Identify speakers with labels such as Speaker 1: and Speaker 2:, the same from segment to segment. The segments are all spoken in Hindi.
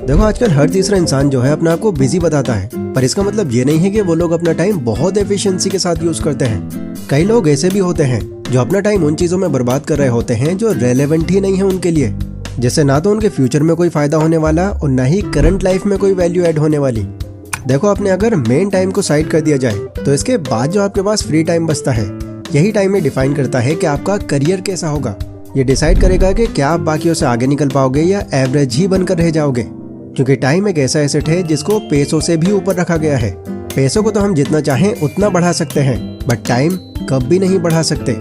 Speaker 1: देखो आजकल हर तीसरा इंसान जो है अपने आप को बिजी बताता है, पर इसका मतलब ये नहीं है कि वो लोग अपना टाइम बहुत एफिशिएंसी के साथ यूज करते हैं। कई लोग ऐसे भी होते हैं जो अपना टाइम उन चीजों में बर्बाद कर रहे होते हैं जो रेलेवेंट ही नहीं है उनके लिए, जिससे ना तो उनके फ्यूचर में कोई फायदा होने वाला और ना ही करंट लाइफ में कोई वैल्यू ऐड होने वाली। देखो अपने अगर मेन टाइम को साइड कर दिया जाए तो इसके बाद जो आपके पास फ्री टाइम बचता है, यही टाइम में डिफाइन करता है कि आपका करियर कैसा होगा। ये डिसाइड करेगा कि क्या आप बाकियों से आगे निकल पाओगे या एवरेज ही बनकर रह जाओगे। क्योंकि टाइम एक ऐसा एसेट है जिसको पैसों से भी ऊपर रखा गया है। पैसों को तो हम जितना चाहें उतना बढ़ा सकते हैं, बट टाइम कभी नहीं बढ़ा सकते।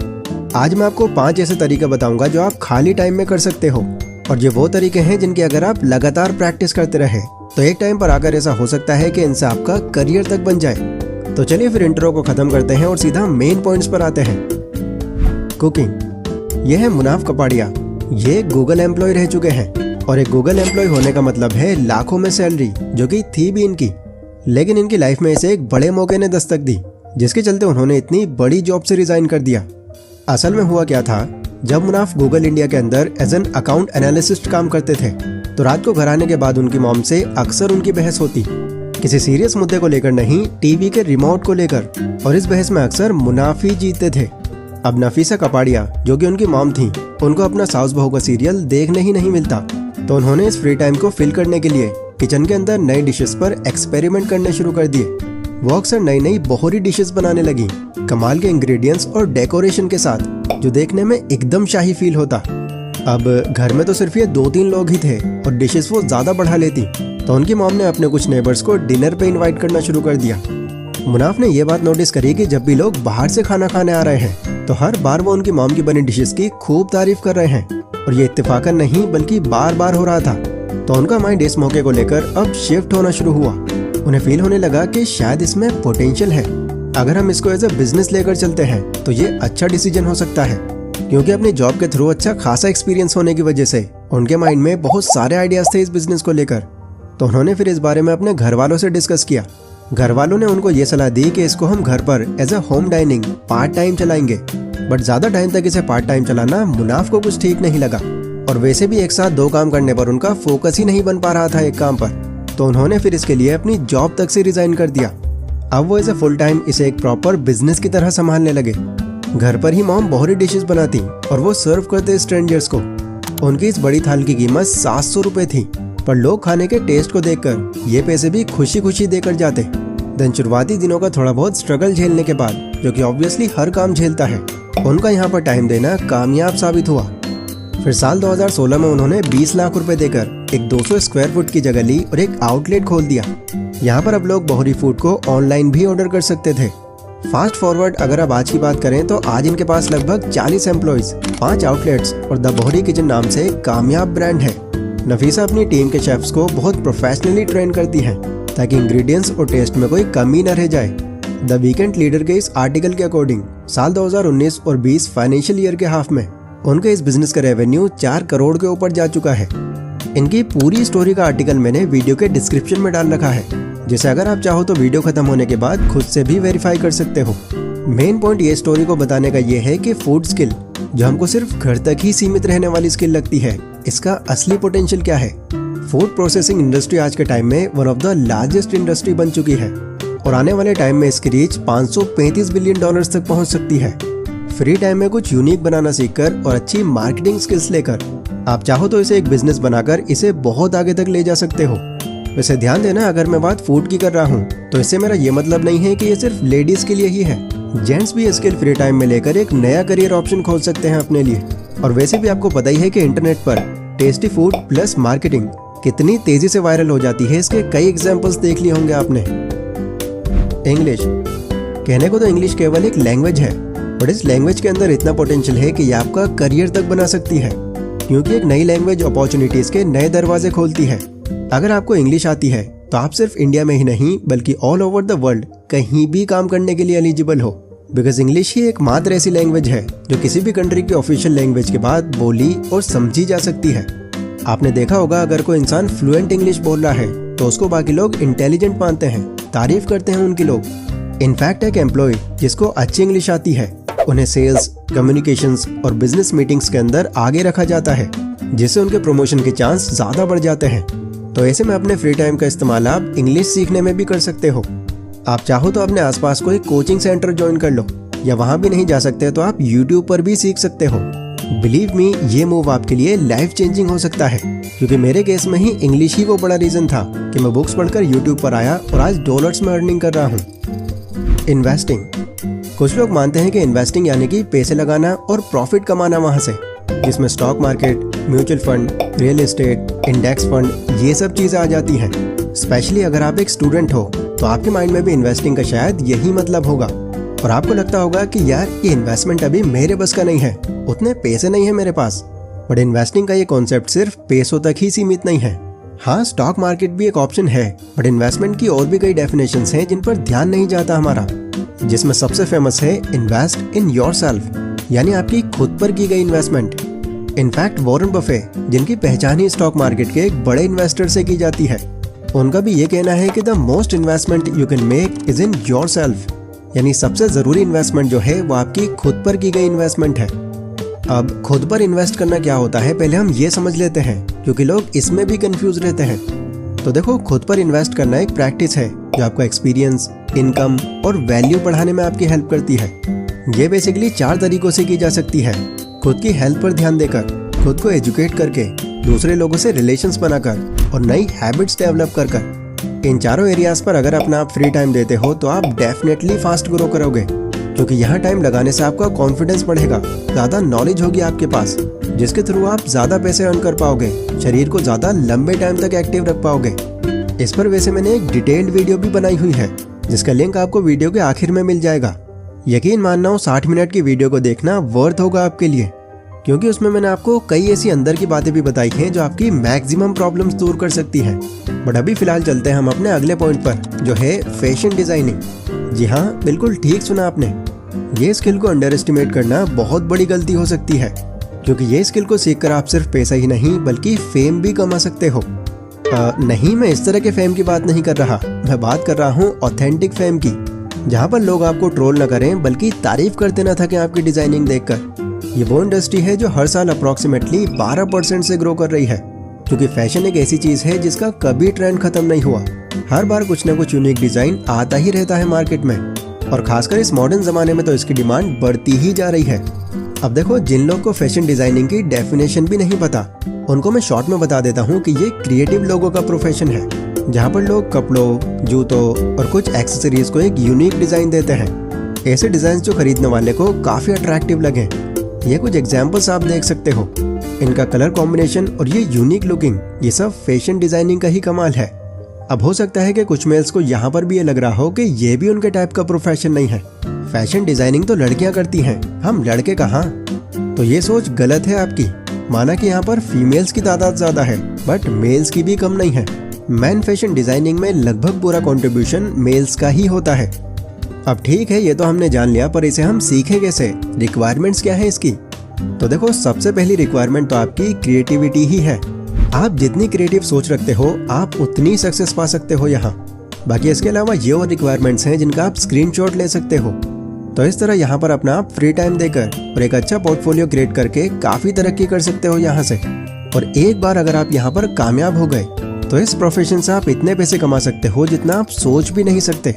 Speaker 1: आज मैं आपको 5 ऐसे तरीके बताऊंगा जो आप खाली टाइम में कर सकते हो, और ये वो तरीके हैं जिनकी अगर आप लगातार प्रैक्टिस करते रहे तो एक टाइम पर आकर ऐसा हो सकता है कि इनसे आपका करियर तक बन जाए। तो चलिए फिर इंट्रो को खत्म करते हैं और सीधा मेन पॉइंट्स पर आते हैं। कुकिंग। यह है मुनाफ कपाड़िया। ये गूगल एम्प्लॉय रह चुके हैं, और एक गूगल एम्प्लॉय होने का मतलब है लाखों में सैलरी, जो कि थी भी इनकी। लेकिन इनकी लाइफ में इसे एक बड़े मौके ने दस्तक दी, जिसके चलते उन्होंने इतनी बड़ी जॉब से रिजाइन कर दिया। असल में हुआ क्या था, जब मुनाफ गूगल इंडिया के अंदर एज एन अकाउंट एनालिसिस्ट काम करते थे तो रात को घर आने के बाद उनकी मॉम से अक्सर उनकी बहस होती, किसी सीरियस मुद्दे को लेकर नहीं, टीवी के रिमोट को लेकर, और इस बहस में अक्सर मुनाफ ही जीतते थे। अब नफीसा कपाड़िया जो कि उनकी मॉम थी, उनको अपना सास बहू का सीरियल देखने ही नहीं मिलता, तो उन्होंने इस फ्री टाइम को फिल करने के लिए किचन के अंदर नई डिशेस पर एक्सपेरिमेंट करने शुरू कर दिए। वो अक्सर नई नई बोहरी डिशेस बनाने लगी, कमाल के इंग्रेडिएंट्स और डेकोरेशन के साथ, जो देखने में एकदम शाही फील होता। अब घर में तो सिर्फ ये 2-3 लोग ही थे और डिशेस वो ज्यादा बढ़ा लेती, तो उनकी मॉम ने अपने कुछ नेबर्स को डिनर पे इनवाइट करना शुरू कर दिया। मुनाफ ने ये बात नोटिस करी कि जब भी लोग बाहर से खाना खाने आ रहे हैं तो हर बार वो उनकी मॉम की बनी डिशेस की खूब तारीफ कर रहे हैं, और ये इत्तेफाकन नहीं बल्कि बार बार हो रहा था। तो उनका माइंड इस मौके को लेकर अब शिफ्ट होना शुरू हुआ। उन्हें फील होने लगा कि शायद इसमें पोटेंशियल है, अगर हम इसको एज ए बिजनेस लेकर चलते हैं तो ये अच्छा डिसीजन हो सकता है। क्योंकि अपनी जॉब के थ्रू अच्छा खासा एक्सपीरियंस होने की वजह से उनके माइंड में बहुत सारे आइडियाज थे इस बिजनेस को लेकर। तो उन्होंने फिर इस बारे में अपने घर वालों से डिस्कस किया। घर वालों ने उनको ये सलाह दी कि इसको हम घर पर as a home dining part time चलाएंगे, बट ज्यादा टाइम तक इसे पार्ट टाइम चलाना मुनाफ को कुछ ठीक नहीं लगा, और वैसे भी एक साथ 2 काम करने पर उनका फोकस ही नहीं बन पा रहा था एक काम पर। तो उन्होंने फिर इसके लिए अपनी जॉब तक से रिजाइन कर दिया। अब वो एज ए फुल टाइम इसे एक प्रॉपर बिजनेस की तरह संभालने लगे। घर पर ही मॉम बोहरी डिशेस बनाती और वो सर्व करते स्ट्रेंजर्स को। उनकी इस बड़ी थाल की कीमत 700 रुपए थी, पर लोग खाने के टेस्ट को देखकर ये पैसे भी खुशी खुशी देकर जाते। देन शुरुआती दिनों का थोड़ा बहुत स्ट्रगल झेलने के बाद, जो कि ऑब्वियसली हर काम झेलता है, उनका यहाँ पर टाइम देना कामयाब साबित हुआ। फिर साल 2016 में उन्होंने 20 लाख रुपए देकर एक 200 स्क्वायर फुट की जगह ली और एक आउटलेट खोल दिया। यहाँ पर अब लोग बोहरी फूड को ऑनलाइन भी ऑर्डर कर सकते थे। फास्ट फॉरवर्ड अगर अब आज की बात करें तो आज इनके पास लगभग 40 एम्प्लॉइज, 5 आउटलेट्स और द बोहरी किचन नाम से एक कामयाब ब्रांड है। नफीसा अपनी टीम के शेफ्स को बहुत प्रोफेशनली ट्रेन करती हैं ताकि इंग्रेडिएंट्स और टेस्ट में कोई कमी न रह जाए। द वीकेंड लीडर के इस आर्टिकल के अकॉर्डिंग साल 2019 और 20 फाइनेंशियल ईयर के हाफ में उनके इस बिजनेस का रेवेन्यू 4 करोड़ के ऊपर जा चुका है। इनकी पूरी स्टोरी का आर्टिकल मैंने वीडियो के डिस्क्रिप्शन में डाल रखा है, जिसे अगर आप चाहो तो वीडियो खत्म होने के बाद खुद से भी वेरीफाई कर सकते हो। मेन पॉइंट ये स्टोरी को बताने का ये है कि फूड स्किल, जो हमको सिर्फ घर तक ही सीमित रहने वाली स्किल लगती है, इसका असली पोटेंशियल क्या है। फूड प्रोसेसिंग इंडस्ट्री आज के टाइम में one of the largest industry बन चुकी है, और आने वाले टाइम में इसकी रीच 535 बिलियन डॉलर्स तक पहुंच सकती है। फ्री टाइम में कुछ यूनिक बनाना सीखकर और अच्छी मार्केटिंग स्किल्स लेकर आप चाहो तो इसे एक बिजनेस बनाकर इसे बहुत आगे तक ले जा सकते हो। वैसे ध्यान देना, अगर मैं बात फूड की कर रहा हूँ तो इससे मेरा ये मतलब नहीं है कि ये सिर्फ लेडीज के लिए ही है। जेंट्स भी स्किल फ्री टाइम में लेकर एक नया करियर ऑप्शन खोल सकते हैं अपने लिए। और वैसे भी आपको पता ही है कि इंटरनेट पर टेस्टी फूड प्लस मार्केटिंग कितनी तेजी से वायरल हो जाती है, इसके कई एग्जाम्पल्स देख लिए होंगे आपने। इंग्लिश। कहने को तो इंग्लिश केवल एक लैंग्वेज है, बट इस लैंग्वेज के अंदर इतना पोटेंशियल है कि ये आपका करियर तक बना सकती है, क्योंकि एक नई लैंग्वेज अपॉर्चुनिटीज के नए दरवाजे खोलती है। अगर आपको इंग्लिश आती है तो आप सिर्फ इंडिया में ही नहीं बल्कि ऑल ओवर द वर्ल्ड कहीं भी काम करने के लिए एलिजिबल हो, बिकॉज इंग्लिश ही एकमात्र ऐसी लैंग्वेज है जो किसी भी कंट्री की ऑफिशियल लैंग्वेज के बाद बोली और समझी जा सकती है। आपने देखा होगा, अगर कोई इंसान फ्लुएंट इंग्लिश बोल रहा है तो उसको बाकी लोग इंटेलिजेंट मानते हैं, तारीफ करते हैं उनकी लोग। इनफैक्ट एक एम्प्लॉय जिसको अच्छी इंग्लिश आती है उन्हें सेल्स, कम्युनिकेशंस और बिजनेस मीटिंग्स के अंदर आगे रखा जाता है, जिससे उनके प्रमोशन के चांस ज़्यादा बढ़ जाते हैं। तो ऐसे में अपने फ्री टाइम का इस्तेमाल आप इंग्लिश सीखने में भी कर सकते हो। आप चाहो तो अपने आसपास कोई कोचिंग सेंटर ज्वाइन कर लो, या वहाँ भी नहीं जा सकते तो आप यूट्यूब पर भी सीख सकते हो। बिलीव मी, ये मूव आपके लिए लाइफ चेंजिंग हो सकता है, क्योंकि मेरे केस में ही इंग्लिश ही वो बड़ा रीज़न था कि मैं बुक्स पढ़कर यूट्यूब पर आया और आज डॉलर्स में अर्निंग कर रहा हूँ। इन्वेस्टिंग। कुछ लोग मानते हैं कि इन्वेस्टिंग यानी कि पैसे लगाना और प्रॉफिट कमाना वहाँ से, जिसमें stock market, mutual fund, real estate, index fund, ये सब चीज़ें आ जाती हैं। स्पेशली अगर आप एक स्टूडेंट हो तो आपके माइंड में भी इन्वेस्टिंग का शायद यही मतलब होगा, और आपको लगता होगा कि यार ये इन्वेस्टमेंट अभी मेरे बस का नहीं है, उतने पैसे नहीं है मेरे पास। बट इन्वेस्टिंग का ये कॉन्सेप्ट सिर्फ पैसों तक ही सीमित नहीं है। हाँ, स्टॉक मार्केट भी एक ऑप्शन है, बट इन्वेस्टमेंट की और भी कई डेफिनेशंस हैं जिन पर ध्यान नहीं जाता हमारा, जिसमें सबसे फेमस है इन्वेस्ट इन योरसेल्फ, यानी आपकी खुद पर की गई इन्वेस्टमेंट। इनफैक्ट वॉरेन बफे, जिनकी पहचान ही स्टॉक मार्केट के एक बड़े इन्वेस्टर से की जाती है, उनका भी ये कहना है कि the most investment you can make is in yourself, यानी सबसे जरूरी इन्वेस्टमेंट जो है वो आपकी खुद पर की गई इन्वेस्टमेंट है। अब खुद पर इन्वेस्ट करना क्या होता है पहले हम ये समझ लेते हैं, क्योंकि लोग इसमें भी कंफ्यूज रहते हैं। तो देखो, खुद पर इन्वेस्ट करना एक प्रैक्टिस है जो आपका एक्सपीरियंस, इनकम और वैल्यू बढ़ाने में आपकी हेल्प करती है। ये बेसिकली 4 तरीकों से की जा सकती है। खुद की हेल्थ पर ध्यान देकर, खुद को एजुकेट करके, दूसरे लोगों से रिलेशंस बनाकर और नई हैबिट्स डेवलप कर। इन चारों एरियाज पर अगर अपना आप फ्री टाइम देते हो तो आप डेफिनेटली फास्ट ग्रो करोगे, क्योंकि यहाँ टाइम लगाने से आपका कॉन्फिडेंस बढ़ेगा, ज़्यादा नॉलेज होगी आपके पास, जिसके थ्रू आप ज़्यादा पैसे अर्न कर पाओगे, शरीर को ज़्यादा लंबे टाइम तक एक्टिव रख पाओगे। इस पर वैसे मैंने एक डिटेल्ड वीडियो भी बनाई हुई है, जिसका लिंक आपको वीडियो के आखिर में मिल जाएगा। यकीन मानना हो 60 मिनट की वीडियो को देखना वर्थ होगा आपके लिए, क्योंकि उसमें मैंने आपको कई ऐसी अंदर की बातें भी बताई हैं जो आपकी मैक्सिमम प्रॉब्लम्स दूर कर सकती हैं। बट अभी फिलहाल चलते हैं हम अपने अगले पॉइंट पर, जो है फैशन डिजाइनिंग। जी हाँ, बिल्कुल ठीक सुना आपने। ये स्किल को अंडर एस्टिमेट करना बहुत बड़ी गलती हो सकती है, क्योंकि ये स्किल को सीखकर आप सिर्फ पैसा ही नहीं बल्कि फेम भी कमा सकते हो। नहीं, मैं इस तरह के फेम की बात नहीं कर रहा, मैं बात कर रहा हूँ ऑथेंटिक फेम की, जहाँ पर लोग आपको ट्रोल न करें बल्कि तारीफ करते न थकें आपकी डिजाइनिंग देखकर। ये वो इंडस्ट्री है जो हर साल अप्रॉक्सीमेटली 12% से ग्रो कर रही है, क्योंकि फैशन एक ऐसी चीज है जिसका कभी ट्रेंड खत्म नहीं हुआ। हर बार कुछ न कुछ यूनिक डिजाइन आता ही रहता है मार्केट में, और खासकर इस मॉडर्न जमाने में तो इसकी डिमांड बढ़ती ही जा रही है। अब देखो, जिन लोग को फैशन डिजाइनिंग की डेफिनेशन भी नहीं पता, उनको मैं शॉर्ट में बता देता हूँ कि ये क्रिएटिव लोगों का प्रोफेशन है, जहाँ पर लोग कपड़ों, जूतों और कुछ एक्सेसरीज को एक यूनिक डिजाइन देते हैं। ऐसे डिजाइन जो खरीदने वाले को काफी अट्रैक्टिव लगे। ये कुछ एग्जाम्पल्स आप देख सकते हो। इनका कलर कॉम्बिनेशन और ये यूनिक लुकिंग, ये सब फैशन डिजाइनिंग का ही कमाल है। अब हो सकता है कि कुछ मेल्स को यहाँ पर भी ये लग रहा हो कि ये भी उनके टाइप का प्रोफेशन नहीं है। फैशन डिजाइनिंग तो लड़कियां करती हैं, हम लड़के कहाँ। तो ये सोच गलत है आपकी। माना कि यहाँ पर फीमेल्स की तादाद ज्यादा है, बट मेल्स की भी कम नहीं है। मैन फैशन डिजाइनिंग में लगभग पूरा कंट्रीब्यूशन मेल्स का ही होता है। अब ठीक है, ये तो हमने जान लिया, पर इसे हम सीखें कैसे? रिक्वायरमेंट्स क्या है इसकी? तो देखो, सबसे पहली रिक्वायरमेंट तो आपकी क्रिएटिविटी ही है। आप जितनी क्रिएटिव सोच रखते हो, आप उतनी सक्सेस पा सकते हो यहाँ। बाकी इसके अलावा ये और रिक्वायरमेंट्स हैं जिनका आप स्क्रीनशॉट ले सकते हो। तो इस तरह यहाँ पर अपना आप फ्री टाइम देकर और एक अच्छा पोर्टफोलियो क्रिएट करके काफी तरक्की कर सकते हो यहाँ से। और एक बार अगर आप यहाँ पर कामयाब हो गए तो इस प्रोफेशन से आप इतने पैसे कमा सकते हो जितना आप सोच भी नहीं सकते।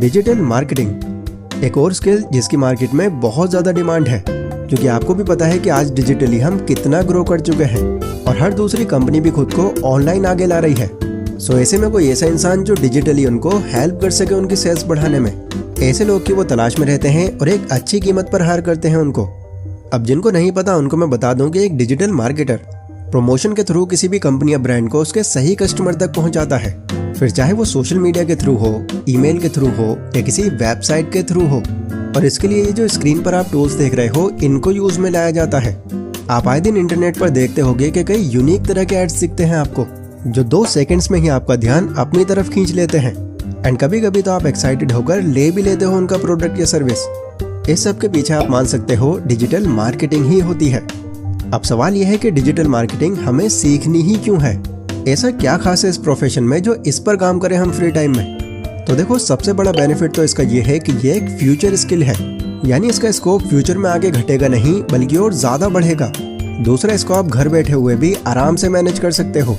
Speaker 1: डिजिटल मार्केटिंग एक और स्किल जिसकी मार्केट में बहुत ज्यादा डिमांड है, क्योंकि आपको भी पता है कि आज डिजिटली हम कितना ग्रो कर चुके हैं और हर दूसरी कंपनी भी खुद को ऑनलाइन आगे ला रही है। सो ऐसे में कोई ऐसा इंसान जो डिजिटली उनको हेल्प कर सके उनकी सेल्स बढ़ाने में, ऐसे लोग की वो तलाश में रहते हैं और एक अच्छी कीमत पर हायर करते हैं उनको। अब जिनको नहीं पता उनको मैं बता दूं कि एक डिजिटल मार्केटर प्रमोशन के थ्रू किसी भी कंपनी या ब्रांड को उसके सही कस्टमर तक पहुंचाता है, फिर चाहे वो सोशल मीडिया के थ्रू हो, ईमेल के थ्रू हो या किसी वेबसाइट के थ्रू हो। और इसके लिए ये जो स्क्रीन पर आप टूल्स देख रहे हो, इनको यूज में लाया जाता है। आप आए दिन इंटरनेट पर देखते होंगे कि कई यूनिक तरह के एड्स दिखते हैं आपको, जो 2 सेकंड्स में ही आपका ध्यान अपनी तरफ खींच लेते हैं। एंड कभी कभी तो आप एक्साइटेड होकर ले भी लेते हो उनका प्रोडक्ट या सर्विस। इस सब के पीछे आप मान सकते हो डिजिटल मार्केटिंग ही होती है। अब सवाल यह है कि डिजिटल मार्केटिंग हमें सीखनी ही क्यों है? ऐसा क्या खास है इस प्रोफेशन में जो इस पर काम करें हम फ्री टाइम में? तो देखो, सबसे बड़ा बेनिफिट तो इसका ये है कि ये एक फ्यूचर स्किल है। यानी इसका स्कोप फ्यूचर में आगे घटेगा नहीं बल्कि और ज़्यादा बढ़ेगा। दूसरा, इसको आप घर बैठे हुए भी आराम से मैनेज कर सकते हो।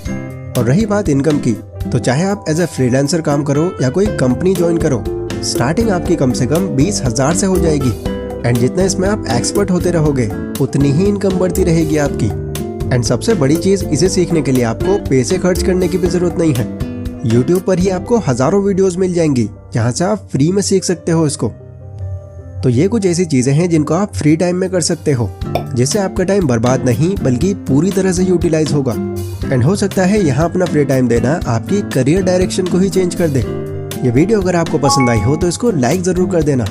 Speaker 1: और रही बात इनकम की, तो चाहे आप एज ए फ्रीलांसर काम करो या कोई कंपनी ज्वाइन करो, स्टार्टिंग आपकी कम से कम 20,000 से हो जाएगी। एंड जितना इसमें आप एक्सपर्ट होते रहोगे उतनी ही इनकम बढ़ती रहेगी आपकी। एंड सबसे बड़ी चीज़, इसे सीखने के लिए आपको पैसे खर्च करने की भी ज़रूरत नहीं है। YouTube पर ही आपको हज़ारों वीडियोस मिल जाएंगी जहाँ से आप फ्री में सीख सकते हो इसको। तो ये कुछ ऐसी चीज़ें हैं जिनको आप फ्री टाइम में कर सकते हो, जिससे आपका टाइम बर्बाद नहीं बल्कि पूरी तरह से यूटिलाइज होगा। एंड हो सकता है यहाँ अपना फ्री टाइम देना आपकी करियर डायरेक्शन को ही चेंज कर दे। ये वीडियो अगर आपको पसंद आई हो तो इसको लाइक ज़रूर कर देना।